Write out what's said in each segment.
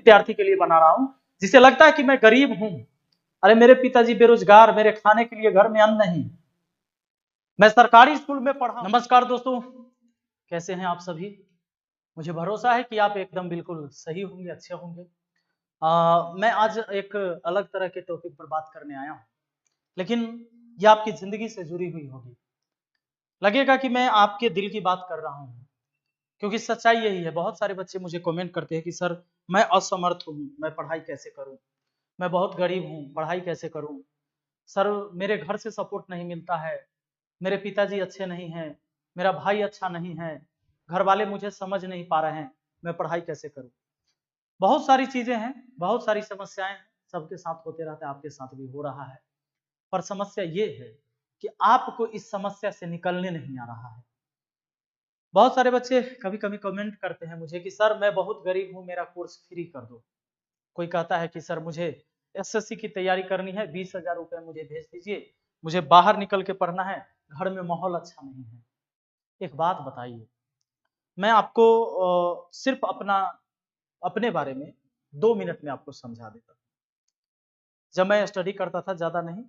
विद्यार्थी के लिए बना रहा हूं जिसे लगता है कि मैं गरीब हूं, अरे मेरे पिताजी बेरोजगार, मेरे खाने के लिए घर में अन्न नहीं, मैं सरकारी स्कूल में पढ़ा। नमस्कार दोस्तों, कैसे हैं आप सभी? मुझे भरोसा है कि आप एकदम बिल्कुल सही होंगे, अच्छे होंगे। मैं आज एक अलग तरह के टॉपिक पर बात करने आया हूं, लेकिन ये आपकी जिंदगी से जुड़ी हुई होगी। लगेगा कि मैं आपके दिल की बात कर रहा हूं, क्योंकि सच्चाई यही है। बहुत सारे बच्चे मुझे कमेंट करते हैं कि सर मैं असमर्थ हूँ, मैं पढ़ाई कैसे करूँ, मैं बहुत गरीब हूँ, पढ़ाई कैसे करूँ, सर मेरे घर से सपोर्ट नहीं मिलता है, मेरे पिताजी अच्छे नहीं हैं, मेरा भाई अच्छा नहीं है, घर वाले मुझे समझ नहीं पा रहे हैं, मैं पढ़ाई कैसे करूँ। बहुत सारी चीजें हैं, बहुत सारी समस्याएं हैं, सबके साथ होते रहता है, आपके साथ भी हो रहा है। पर समस्या ये है कि आपको इस समस्या से निकलने नहीं आ रहा है। बहुत सारे बच्चे कभी कभी कमेंट करते हैं मुझे कि सर मैं बहुत गरीब हूँ, मेरा कोर्स फ्री कर दो। कोई कहता है कि सर मुझे एसएससी की तैयारी करनी है, 20,000 रुपए मुझे भेज दीजिए, मुझे बाहर निकल के पढ़ना है, घर में माहौल अच्छा नहीं है। एक बात बताइए, मैं आपको सिर्फ अपने बारे में 2 मिनट में आपको समझा देता हूँ। जब मैं स्टडी करता था, ज्यादा नहीं,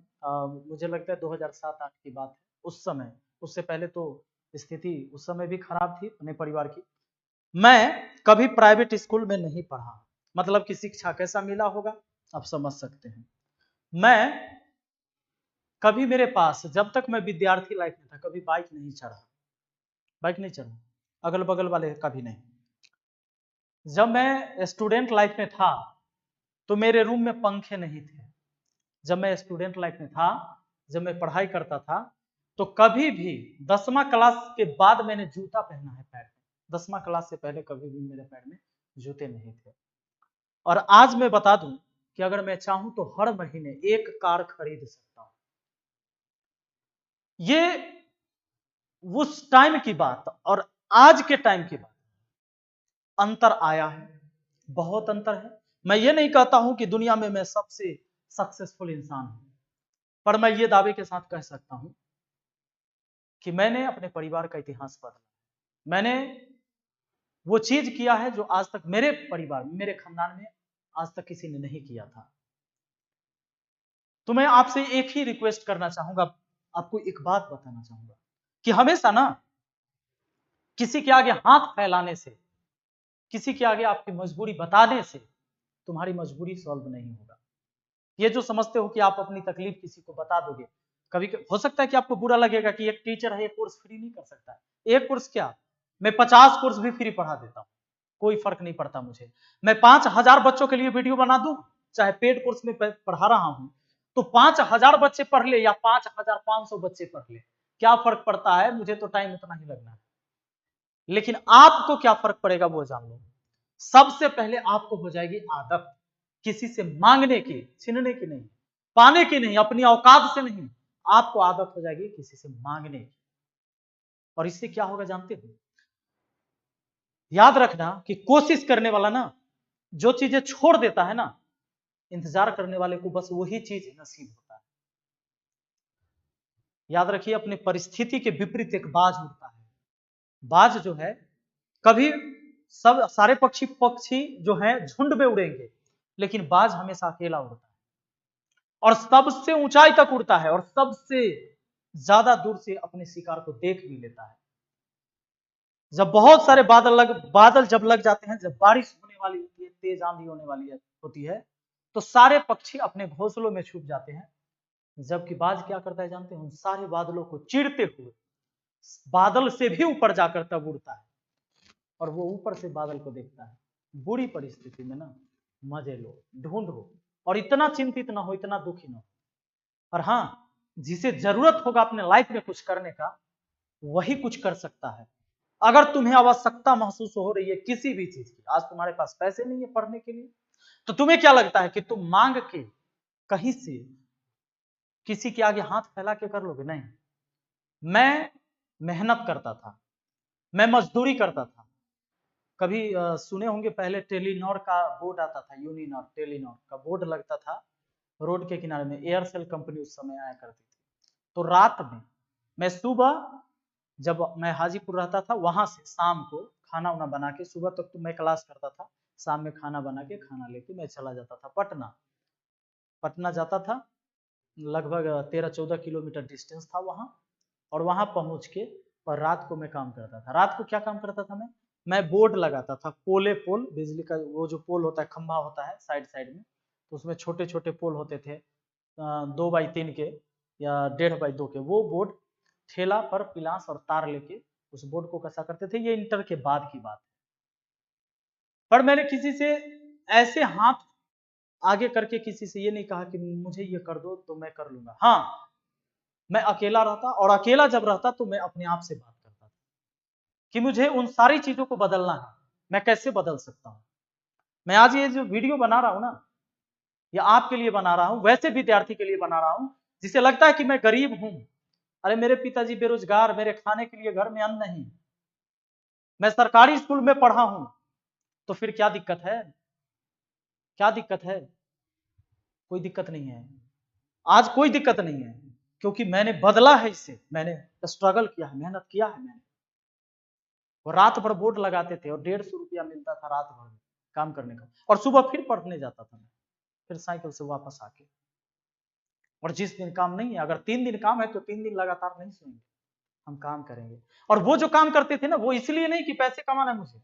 मुझे लगता है 2007-8 की बात है। उस समय, उससे पहले तो स्थिति उस समय भी खराब थी अपने परिवार की। मैं कभी प्राइवेट स्कूल में नहीं पढ़ा, मतलब कि शिक्षा कैसा मिला होगा आप समझ सकते हैं। मैं कभी, मेरे पास जब तक मैं विद्यार्थी लाइफ में था, कभी बाइक नहीं चढ़ा, बाइक नहीं चढ़ा, अगल बगल वाले कभी नहीं। जब मैं स्टूडेंट लाइफ में था तो मेरे रूम में पंखे नहीं थे। जब मैं स्टूडेंट लाइफ में था, जब मैं पढ़ाई करता था, तो कभी भी 10वां क्लास के बाद मैंने जूता पहना है पैर में। 10वां क्लास से पहले कभी भी मेरे पैर में जूते नहीं थे। और आज मैं बता दूं कि अगर मैं चाहूं तो हर महीने एक कार खरीद सकता हूं। ये उस टाइम की बात और आज के टाइम की बात, अंतर आया है, बहुत अंतर है। मैं ये नहीं कहता हूं कि दुनिया में मैं सबसे सक्सेसफुल इंसान हूं, पर मैं ये दावे के साथ कह सकता हूं कि मैंने अपने परिवार का इतिहास बदला। मैंने वो चीज किया है जो आज तक मेरे परिवार में, मेरे खानदान में आज तक किसी ने नहीं किया था। तो मैं आपसे एक ही रिक्वेस्ट करना चाहूंगा, आपको एक बात बताना चाहूंगा कि हमेशा ना किसी के आगे हाथ फैलाने से, किसी के आगे आपकी मजबूरी बताने से तुम्हारी मजबूरी सॉल्व नहीं होगा। ये जो समझते हो कि आप अपनी तकलीफ किसी को बता दोगे, कभी हो सकता है कि आपको बुरा लगेगा कि एक टीचर है, एक कोर्स फ्री नहीं कर सकता है। एक कोर्स क्या, मैं 50 कोर्स भी फ्री पढ़ा देता हूं, कोई फर्क नहीं पड़ता मुझे। मैं 5,000 बच्चों के लिए वीडियो बना दूं, चाहे पेड कोर्स में पढ़ा रहा हूं, तो 5,000 बच्चे पढ़ ले या 5,500 बच्चे पढ़ ले, क्या फर्क पड़ता है? मुझे तो टाइम उतना ही लगना है। लेकिन आपको क्या फर्क पड़ेगा वो जान लो। सबसे पहले आपको हो जाएगी आदत किसी से मांगने की, छीनने की नहीं, पाने की नहीं, अपनी औकात से नहीं, आपको आदत हो जाएगी किसी से मांगने की। और इससे क्या होगा जानते हो? याद रखना कि कोशिश करने वाला ना जो चीजें छोड़ देता है ना, इंतजार करने वाले को बस वही चीज नसीब होता है। याद रखिए, अपनी परिस्थिति के विपरीत एक बाज उड़ता है। बाज जो है, कभी सब सारे पक्षी पक्षी जो हैं झुंड में उड़ेंगे, लेकिन बाज हमेशा अकेला उड़ता है और सबसे ऊंचाई तक उड़ता है और सबसे ज्यादा दूर से अपने शिकार को देख भी लेता है। जब बहुत सारे बादल जब लग जाते हैं, जब बारिश होने वाली होती है, तेज आंधी होने वाली होती है, तो सारे पक्षी अपने घोंसलों में छुप जाते हैं। जबकि बाज क्या करता है जानते हैं? उन सारे बादलों को चीरते हुए बादल से भी ऊपर जाकर तब उड़ता है और वो ऊपर से बादल को देखता है। बुरी परिस्थिति में ना मजे लो, ढूंढो, और इतना चिंतित ना हो, इतना दुखी ना हो। और हाँ, जिसे जरूरत होगा अपने लाइफ में कुछ करने का, वही कुछ कर सकता है। अगर तुम्हें आवश्यकता महसूस हो रही है किसी भी चीज की, आज तुम्हारे पास पैसे नहीं है पढ़ने के लिए, तो तुम्हें क्या लगता है कि तुम मांग के कहीं से किसी के आगे हाथ फैला के कर लोगे? नहीं। मैं मेहनत करता था, मैं मजदूरी करता था। कभी सुने होंगे, पहले टेलीनॉर का बोर्ड आता था, यूनिनॉर टेलीनॉर का बोर्ड लगता था रोड के किनारे में। एयरसेल कंपनी उस समय आया करती थी। तो रात में मैं सुबह, जब मैं हाजीपुर रहता था, वहां से शाम को खाना वाना बना के, सुबह तक तो मैं क्लास करता था, शाम में खाना बना के खाना लेके मैं चला जाता था पटना जाता था। लगभग 13-14 किलोमीटर डिस्टेंस था वहाँ। और वहाँ पहुँच के और रात को मैं काम करता था। रात को क्या काम करता था मैं बोर्ड लगाता था। पोल बिजली का वो जो पोल होता है, खंभा होता है साइड साइड में, तो उसमें छोटे छोटे पोल होते थे 2x3 के या 1.5x2 के। वो बोर्ड ठेला पर पिलास और तार लेके उस बोर्ड को कसा करते थे। ये इंटर के बाद की बात है। पर मैंने किसी से ऐसे हाथ आगे करके किसी से ये नहीं कहा कि मुझे ये कर दो तो मैं कर लूंगा। हाँ, मैं अकेला रहता, और अकेला जब रहता तो मैं अपने आप से बात करता था कि मुझे उन सारी चीजों को बदलना है। मैं कैसे बदल सकता हूँ? मैं आज ये जो वीडियो बना रहा हूं ना, ये आपके लिए बना रहा हूं, वैसे विद्यार्थी के लिए बना रहा हूं जिसे लगता है कि मैं गरीब हूं। अरे मेरे पिताजी बेरोजगार, मेरे खाने के लिए घर में अन्न नहीं, मैं सरकारी स्कूल में पढ़ा हूं, तो फिर क्या दिक्कत है? क्या दिक्कत है? कोई दिक्कत नहीं है। आज कोई दिक्कत नहीं है, क्योंकि मैंने बदला है इसे। मैंने स्ट्रगल किया है, मेहनत किया है मैंने। वो रात भर बोर्ड लगाते थे और 150 रुपया मिलता था रात भर में काम करने का, और सुबह फिर पढ़ने जाता था मैं, फिर साइकिल से वापस आके। और जिस दिन काम नहीं है, अगर 3 दिन काम है तो 3 दिन लगातार नहीं सोएंगे, हम काम करेंगे। और वो जो काम करते थे ना, वो इसलिए नहीं कि पैसे कमाना है मुझे,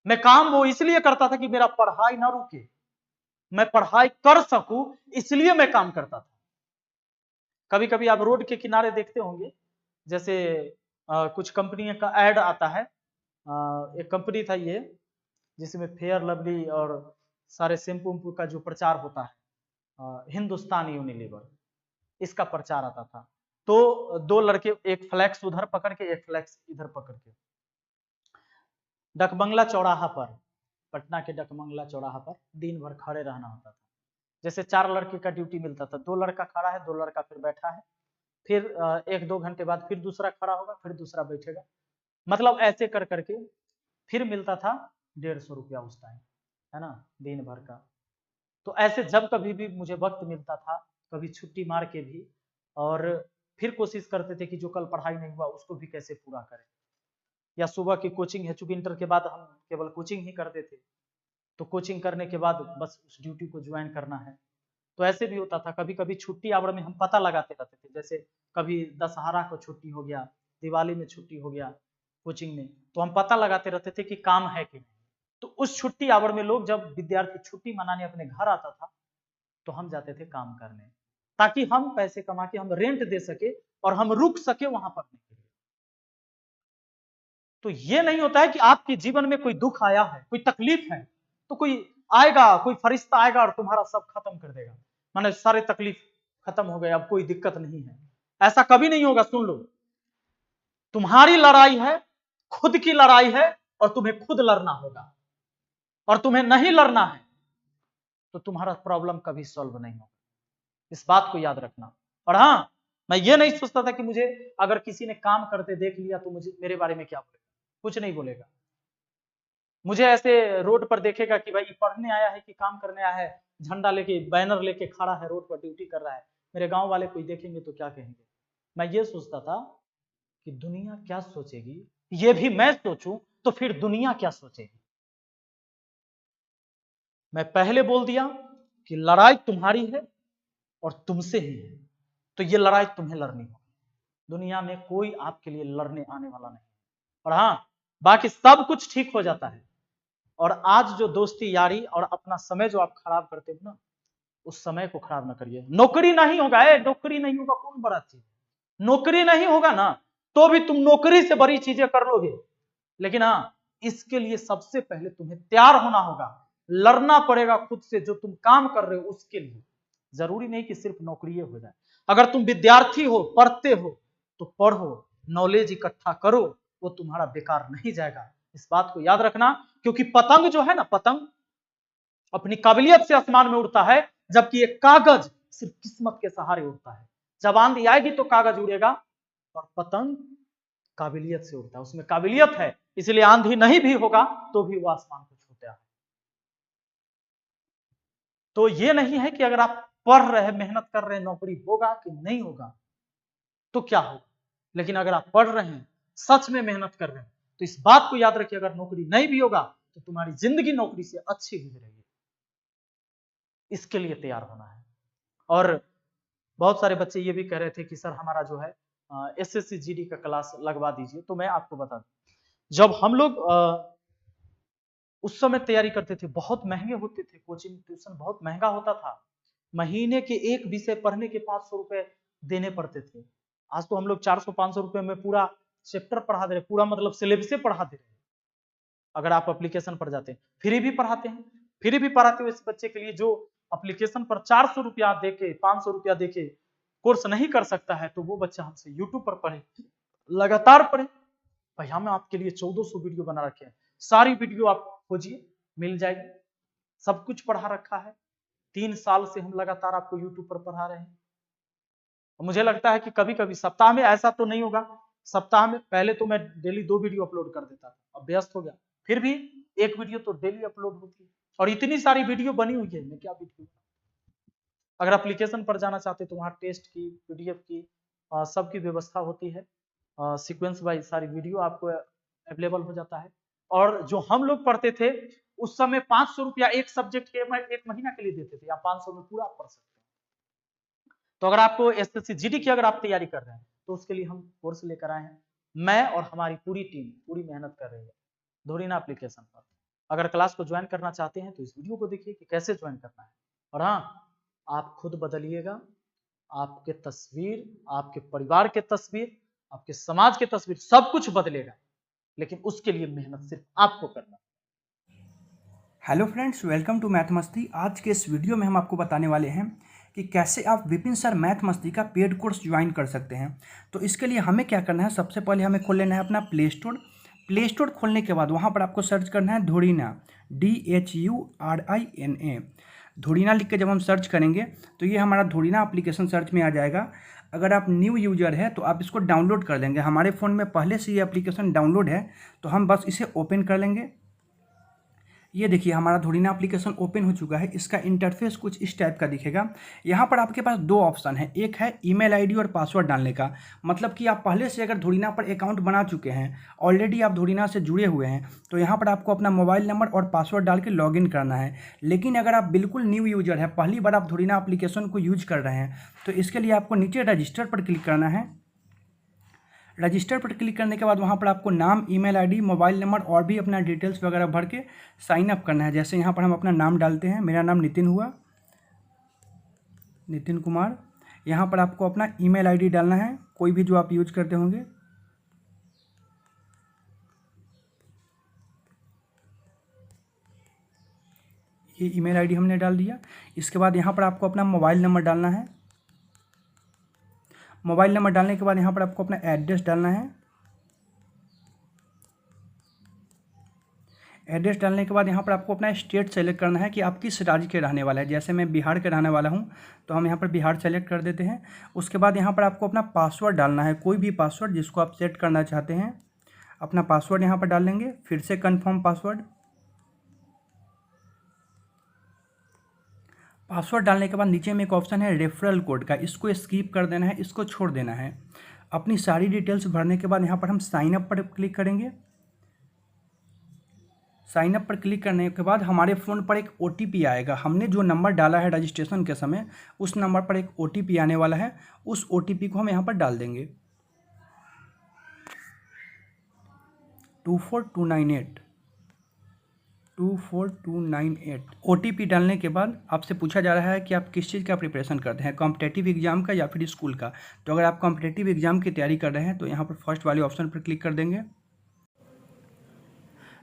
मैं काम वो इसलिए करता था कि मेरा पढ़ाई ना रुके, मैं पढ़ाई कर सकूं, इसलिए मैं काम करता था। कभी कभी आप रोड के किनारे देखते होंगे, जैसे कुछ कंपनियों का ऐड आता है। एक कंपनी था ये, जिसमें फेयर लवली और सारे शैम्पू का जो प्रचार होता है, हिंदुस्तान यूनिलीवर, इसका प्रचार आता था। तो 2 लड़के, एक फ्लैक्स उधर पकड़ के एक फ्लैक्स इधर पकड़ के, डकबंगला चौराहा पर, पटना के डकबंगला चौराहा पर दिन भर खड़े रहना होता था। जैसे 4 लड़के का ड्यूटी मिलता था, 2 लड़का खड़ा है, 2 लड़का फिर बैठा है, फिर 1-2 घंटे बाद फिर दूसरा खड़ा होगा, फिर दूसरा बैठेगा। मतलब ऐसे कर करके फिर मिलता था 150 रुपया उस टाइम, है ना, दिन भर का। तो ऐसे जब कभी भी मुझे वक्त मिलता था, कभी छुट्टी मार के भी, और फिर कोशिश करते थे कि जो कल पढ़ाई नहीं हुआ उसको भी कैसे पूरा करें। या सुबह की कोचिंग है, चूंकि इंटर के बाद हम केवल कोचिंग ही करते थे, तो कोचिंग करने के बाद बस उस ड्यूटी को ज्वाइन करना है। तो ऐसे भी होता था। कभी कभी छुट्टी आवर में हम पता लगाते रहते थे, जैसे कभी दशहरा को छुट्टी हो गया, दिवाली में छुट्टी हो गया कोचिंग में, तो हम पता लगाते रहते थे कि काम है कि नहीं। तो उस छुट्टी आवर में लोग, जब विद्यार्थी छुट्टी मनाने अपने घर आता था, तो हम जाते थे काम करने, ताकि हम पैसे कमा के हम रेंट दे सके और हम रुक सके वहां पढ़ने के लिए। तो ये नहीं होता है कि आपके जीवन में कोई दुख आया है, कोई तकलीफ है, तो कोई आएगा, कोई फरिश्ता आएगा और तुम्हारा सब खत्म कर देगा, माने सारे तकलीफ खत्म हो गए, अब कोई दिक्कत नहीं है। ऐसा कभी नहीं होगा। सुन लो, तुम्हारी लड़ाई है, खुद की लड़ाई है, और तुम्हें खुद लड़ना होगा। और तुम्हें नहीं लड़ना है तो तुम्हारा प्रॉब्लम कभी सॉल्व नहीं होगा। इस बात को याद रखना। और हाँ, मैं ये नहीं सोचता था कि मुझे अगर किसी ने काम करते देख लिया तो मुझे, मेरे बारे में क्या बोलेगा, कुछ नहीं बोलेगा। मुझे ऐसे रोड पर देखेगा कि भाई पढ़ने आया है कि काम करने आया है, झंडा लेके, बैनर लेके खड़ा है, रोड पर ड्यूटी कर रहा है, मेरे गांव वाले कोई देखेंगे तो क्या कहेंगे। मैं ये सोचता था कि दुनिया क्या सोचेगी, ये भी मैं सोचूं तो फिर दुनिया क्या सोचेगी। मैं पहले बोल दिया कि लड़ाई तुम्हारी है और तुमसे ही है, तो ये लड़ाई तुम्हें लड़नी होगी। दुनिया में कोई आपके लिए लड़ने आने वाला नहीं। और हाँ, बाकी सब कुछ ठीक हो जाता है। और आज जो दोस्ती यारी और अपना समय जो आप खराब करते हो ना, उस समय को खराब ना करिए। नौकरी नहीं होगा, नौकरी नहीं होगा कौन बड़ा चीज, नौकरी नहीं होगा ना, तो भी तुम नौकरी से बड़ी चीजें कर लोगे। लेकिन हाँ, इसके लिए सबसे पहले तुम्हें तैयार होना होगा, लड़ना पड़ेगा खुद से। जो तुम काम कर रहे हो उसके लिए, जरूरी नहीं कि सिर्फ नौकरी हो जाए। अगर तुम विद्यार्थी हो, पढ़ते हो, तो पढ़ो, नॉलेज इकट्ठा करो, वो तुम्हारा बेकार नहीं जाएगा। इस बात को याद रखना। क्योंकि पतंग जो है ना, पतंग अपनी काबिलियत से आसमान में उड़ता है, जबकि एक कागज सिर्फ किस्मत के सहारे उड़ता है। जब आंधी आएगी तो कागज उड़ेगा, और पतंग काबिलियत से उड़ता है, उसमें काबिलियत है, इसलिए आंधी नहीं भी होगा तो भी वो आसमान को छूता है। तो ये नहीं है कि अगर आप पढ़ रहे हैं, मेहनत कर रहे हैं, नौकरी होगा कि नहीं होगा तो क्या होगा। लेकिन अगर आप पढ़ रहे हैं, सच में मेहनत कर रहे हैं, तो इस बात को याद रखिए, अगर नौकरी नहीं भी होगा तो तुम्हारी जिंदगी नौकरी से अच्छी गुजरेगी। इसके लिए तैयार होना है। और बहुत सारे बच्चे ये भी कह रहे थे कि सर हमारा जो है SSC GD का क्लास लगवा दीजिए। तो मैं आपको बता दूं, जब हम लोग उस समय तैयारी करते थे, बहुत महंगे होते थे, कोचिंग ट्यूशन बहुत महंगा होता था। महीने के एक विषय पढ़ने के 500 रुपए देने पड़ते थे। आज तो हम लोग 400-500 रुपए में पूरा चैप्टर पढ़ा दे रहे, पूरा मतलब सिलेबस पढ़ा दे रहे हैं। अगर आप एप्लीकेशन पर जाते हैं, फ्री भी पढ़ाते हैं, फ्री भी पढ़ाते हुए इस बच्चे के लिए जो एप्लीकेशन पर 400 रुपया देके 500 रुपया देके कोर्स नहीं कर सकता है, तो वो बच्चा हमसे यूट्यूब पर पढ़े, लगातार पढ़े। भाई हमें आपके लिए 1400 वीडियो बना रखे हैं, सारी वीडियो आप खोजिए मिल जाएगी, सब कुछ पढ़ा रखा है। 3 साल से हम लगातार आपको यूट्यूब पर पढ़ा रहे हैं। मुझे लगता है कि कभी कभी सप्ताह में, ऐसा तो नहीं होगा, सप्ताह में पहले तो मैं डेली 2 वीडियो अपलोड कर देता था, अब व्यस्त हो गया, फिर भी 1 वीडियो तो डेली अपलोड होती है। और इतनी सारी वीडियो बनी हुई है, मैं क्या वीडियो। अगर एप्लीकेशन पर जाना चाहते तो वहां टेस्ट की, PDF की, सबकी व्यवस्था होती है। सीक्वेंस वाइज सारी वीडियो आपको अवेलेबल हो जाता है। और जो हम लोग पढ़ते थे उस समय 500 रुपया एक सब्जेक्ट के एक महीना के लिए देते थे, या 500 में पूरा आप पढ़ सकते हैं। तो अगर आपको SSC GD की अगर आप तैयारी कर रहे हैं तो उसके लिए हम कोर्स लेकर आए हैं। मैं और हमारी पूरी टीम पूरी मेहनत कर रही है धोरीना एप्लीकेशन पर। अगर क्लास को ज्वाइन करना चाहते हैं तो इस वीडियो को देखिए कि कैसे ज्वाइन करना है। और हाँ, आप खुद बदलिएगा, आपके तस्वीर, आपके परिवार के तस्वीर, आपके समाज के तस्वीर, सब कुछ बदलेगा, लेकिन उसके लिए मेहनत सिर्फ आपको करना। Hello friends, welcome to math Masti. आज के इस वीडियो में हम आपको बताने वाले हैं कि कैसे आप विपिन सर मैथ मस्ती का पेड कोर्स ज्वाइन कर सकते हैं। तो इसके लिए हमें क्या करना है, सबसे पहले हमें खोल लेना है अपना प्ले स्टोर। प्ले स्टोर खोलने के बाद वहाँ पर आपको सर्च करना है धोरीना, DHURINA। धोरीना लिख के जब हम सर्च करेंगे तो ये हमारा धोरीना एप्लीकेशन सर्च में आ जाएगा। अगर आप न्यू यूजर है तो आप इसको डाउनलोड कर लेंगे। हमारे फ़ोन में पहले से ये एप्लीकेशन डाउनलोड है, तो हम बस इसे ओपन कर लेंगे। ये देखिए हमारा धोरीना एप्लीकेशन ओपन हो चुका है। इसका इंटरफेस कुछ इस टाइप का दिखेगा। यहाँ पर आपके पास 2 ऑप्शन है, एक है ईमेल आईडी और पासवर्ड डालने का। मतलब कि आप पहले से अगर धोरीना पर अकाउंट बना चुके हैं, ऑलरेडी आप धोरीना से जुड़े हुए हैं, तो यहाँ पर आपको अपना मोबाइल नंबर और पासवर्ड डाल के लॉगिन करना है। लेकिन अगर आप बिल्कुल न्यू यूजर है, पहली बार आप धोरीना एप्लीकेशन को यूज कर रहे हैं, तो इसके लिए आपको नीचे रजिस्टर पर क्लिक करना है। रजिस्टर पर क्लिक करने के बाद वहाँ पर आपको नाम, ईमेल आईडी, मोबाइल नंबर और भी अपना डिटेल्स वगैरह भर के साइन अप करना है। जैसे यहाँ पर हम अपना नाम डालते हैं, मेरा नाम नितिन हुआ, नितिन कुमार। यहाँ पर आपको अपना ईमेल आईडी डालना है, कोई भी जो आप यूज करते होंगे। ये ईमेल आईडी हमने डाल दिया। इसके बाद यहाँ पर आपको अपना मोबाइल नंबर डालना है। मोबाइल नंबर डालने के बाद यहाँ पर आपको अपना एड्रेस डालना है। एड्रेस डालने के बाद यहाँ पर आपको अपना स्टेट सेलेक्ट करना है कि आप किस राज्य के रहने वाला है। जैसे मैं बिहार के रहने वाला हूँ, तो हम यहाँ पर बिहार सेलेक्ट कर देते हैं। उसके बाद यहाँ पर आपको अपना पासवर्ड डालना है, कोई भी पासवर्ड जिसको आप सेट करना चाहते हैं। अपना पासवर्ड यहाँ पर डाल लेंगे, फिर से कन्फर्म पासवर्ड। पासवर्ड डालने के बाद नीचे में एक ऑप्शन है रेफरल कोड का, इसको स्किप कर देना है, इसको छोड़ देना है। अपनी सारी डिटेल्स भरने के बाद यहाँ पर हम साइन अप पर क्लिक करेंगे। साइन अप पर क्लिक करने के बाद हमारे फ़ोन पर एक OTP आएगा। हमने जो नंबर डाला है रजिस्ट्रेशन के समय, उस नंबर पर एक OTP आने वाला है। उस OTP को हम यहाँ पर डाल देंगे, 24298। 24298 OTP डालने के बाद आपसे पूछा जा रहा है कि आप किस चीज़ का प्रिपरेशन करते हैं, कॉम्पिटेटिव एग्जाम का या फिर स्कूल का। तो अगर आप कॉम्पिटेटिव एग्जाम की तैयारी कर रहे हैं तो यहाँ पर फर्स्ट वाले ऑप्शन पर क्लिक कर देंगे।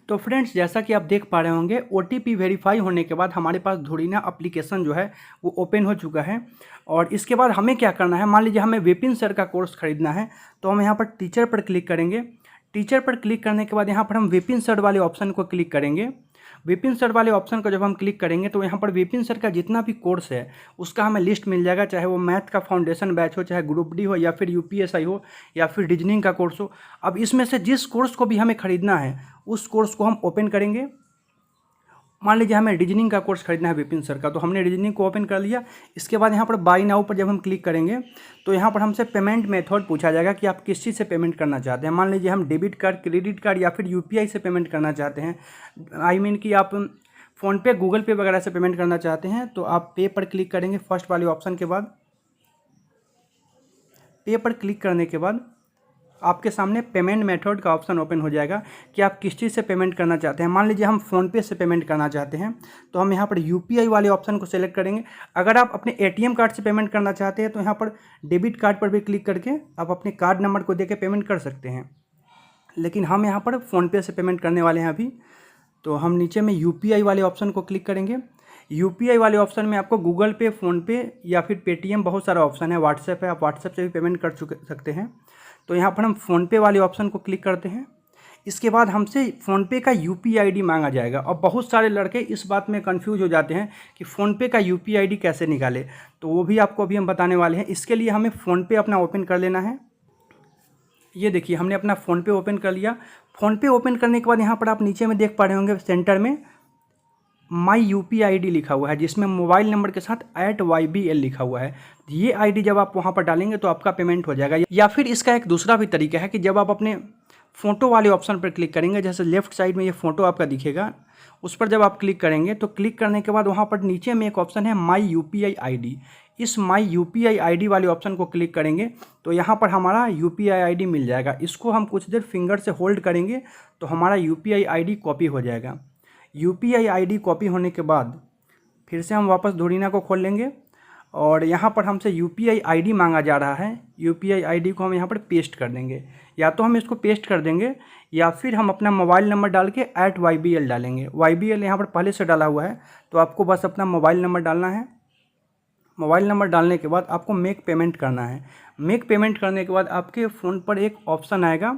तो फ्रेंड्स, जैसा कि आप देख पा रहे होंगे, OTP वेरीफाई होने के बाद हमारे पास धोरीना एप्लीकेशन जो है वो ओपन हो चुका है। और इसके बाद हमें क्या करना है, मान लीजिए हमें विपिन सर का कोर्स खरीदना है, तो हम यहाँ पर टीचर पर क्लिक करेंगे। टीचर पर क्लिक करने के बाद यहाँ पर हम विपिन सर वाले ऑप्शन को क्लिक करेंगे। विपिन सर वाले ऑप्शन को जब हम क्लिक करेंगे तो यहाँ पर विपिन सर का जितना भी कोर्स है उसका हमें लिस्ट मिल जाएगा, चाहे वो मैथ का फाउंडेशन बैच हो, चाहे ग्रुप डी हो, या फिर UPSI हो, या फिर रीजनिंग का कोर्स हो। अब इसमें से जिस कोर्स को भी हमें ख़रीदना है उस कोर्स को हम ओपन करेंगे। मान लीजिए हमें रीजनिंग का कोर्स खरीदना है विपिन सर का, तो हमने रीजनिंग को ओपन कर लिया। इसके बाद यहाँ पर बाय नाउ पर जब हम क्लिक करेंगे तो यहाँ पर हमसे पेमेंट मेथड पूछा जाएगा कि आप किस चीज़ से पेमेंट करना चाहते हैं। मान लीजिए हम डेबिट कार्ड, क्रेडिट कार्ड या फिर यूपीआई से पेमेंट करना चाहते हैं, आई मीन कि आप फ़ोनपे, गूगल पे वगैरह से पेमेंट करना चाहते हैं, तो आप पे पर क्लिक करेंगे फर्स्ट वाले ऑप्शन के बाद। पे पर क्लिक करने के बाद आपके सामने पेमेंट मेथड का ऑप्शन ओपन हो जाएगा कि आप किस चीज़ से पेमेंट करना चाहते हैं। मान लीजिए हम फ़ोनपे से पेमेंट करना चाहते हैं, तो हम यहाँ पर यूपीआई वाले ऑप्शन को सेलेक्ट करेंगे। अगर आप अपने एटीएम कार्ड से पेमेंट करना चाहते हैं तो यहाँ पर डेबिट कार्ड पर भी क्लिक करके आप अपने कार्ड नंबर को देके पेमेंट कर सकते हैं, लेकिन हम यहाँ पर फ़ोनपे से पेमेंट करने वाले हैं अभी। तो हम नीचे में यूपीआई वाले ऑप्शन को क्लिक करेंगे। यूपीआई वाले ऑप्शन में आपको गूगल पे, फ़ोनपे या फिर पेटीएम, बहुत सारा ऑप्शन है, व्हाट्सएप है, आप व्हाट्सएप से भी पेमेंट कर सकते हैं। तो यहाँ पर हम फ़ोनपे वाले ऑप्शन को क्लिक करते हैं। इसके बाद हमसे फ़ोनपे का यूपीआई आईडी मांगा जाएगा, और बहुत सारे लड़के इस बात में कंफ्यूज हो जाते हैं कि फ़ोनपे का यूपीआई आईडी कैसे निकाले, तो वो भी आपको अभी हम बताने वाले हैं। इसके लिए हमें फ़ोनपे अपना ओपन कर लेना है। ये देखिए हमने अपना फ़ोनपे ओपन कर लिया। फ़ोनपे ओपन करने के बाद यहाँ पर आप नीचे में देख पा रहे होंगे सेंटर में माई यूपीआई आईडी लिखा हुआ है, जिसमें मोबाइल नंबर के साथ @YBL लिखा हुआ है। ये आईडी जब आप वहाँ पर डालेंगे तो आपका पेमेंट हो जाएगा। या फिर इसका एक दूसरा भी तरीका है कि जब आप अपने फ़ोटो वाले ऑप्शन पर क्लिक करेंगे, जैसे लेफ्ट साइड में ये फ़ोटो आपका दिखेगा, उस पर जब आप क्लिक करेंगे तो क्लिक करने के बाद वहाँ पर नीचे में एक ऑप्शन है माई यूपीआई आईडी। इस माई यूपीआई आईडी वाले ऑप्शन को क्लिक करेंगे तो यहाँ पर हमारा यूपीआई आईडी मिल जाएगा। इसको हम कुछ देर फिंगर से होल्ड करेंगे तो हमारा यूपीआई आईडी कॉपी हो जाएगा। यूपीआई आईडी कॉपी होने के बाद फिर से हम वापस धोरीना को खोल लेंगे, और यहाँ पर हमसे यूपीआई आईडी मांगा जा रहा है। यूपीआई आईडी को हम यहाँ पर पेस्ट कर देंगे, या तो हम इसको पेस्ट कर देंगे या फिर हम अपना मोबाइल नंबर डाल के @YBL डालेंगे। YBL यहाँ पर पहले से डाला हुआ है, तो आपको बस अपना मोबाइल नंबर डालना है। मोबाइल नंबर डालने के बाद आपको मेक पेमेंट करना है। मेक पेमेंट करने के बाद आपके फ़ोन पर एक ऑप्शन आएगा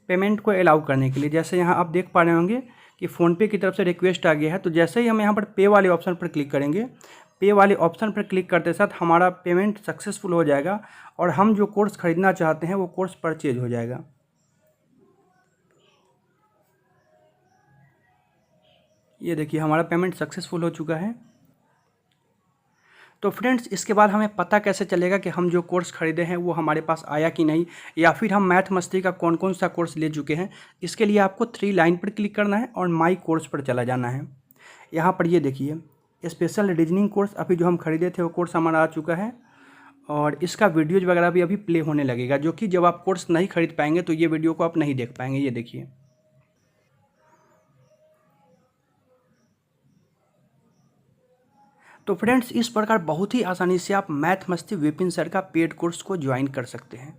पेमेंट को अलाउ करने के लिए। जैसे यहाँ आप देख पा रहे होंगे कि फ़ोनपे की तरफ से रिक्वेस्ट आ गया है, तो जैसे ही हम यहाँ पर पे वाले ऑप्शन पर क्लिक करेंगे, पे वाले ऑप्शन पर क्लिक करते साथ हमारा पेमेंट सक्सेसफुल हो जाएगा और हम जो कोर्स ख़रीदना चाहते हैं वो कोर्स परचेज हो जाएगा। ये देखिए हमारा पेमेंट सक्सेसफुल हो चुका है। तो फ्रेंड्स, इसके बाद हमें पता कैसे चलेगा कि हम जो कोर्स ख़रीदे हैं वो हमारे पास आया कि नहीं, या फिर हम मैथ मस्ती का कौन कौन सा कोर्स ले चुके हैं। इसके लिए आपको 3 लाइन पर क्लिक करना है और माई कोर्स पर चला जाना है। यहाँ पर ये देखिए स्पेशल रीजनिंग कोर्स अभी जो हम खरीदे थे वो कोर्स हमारा आ चुका है, और इसका वीडियोज़ वगैरह भी अभी प्ले होने लगेगा, जो कि जब आप कोर्स नहीं खरीद पाएंगे तो ये वीडियो को आप नहीं देख पाएंगे। ये देखिए तो फ्रेंड्स, इस प्रकार बहुत ही आसानी से आप मैथ मस्ती विपिन सर का पेड कोर्स को ज्वाइन कर सकते हैं।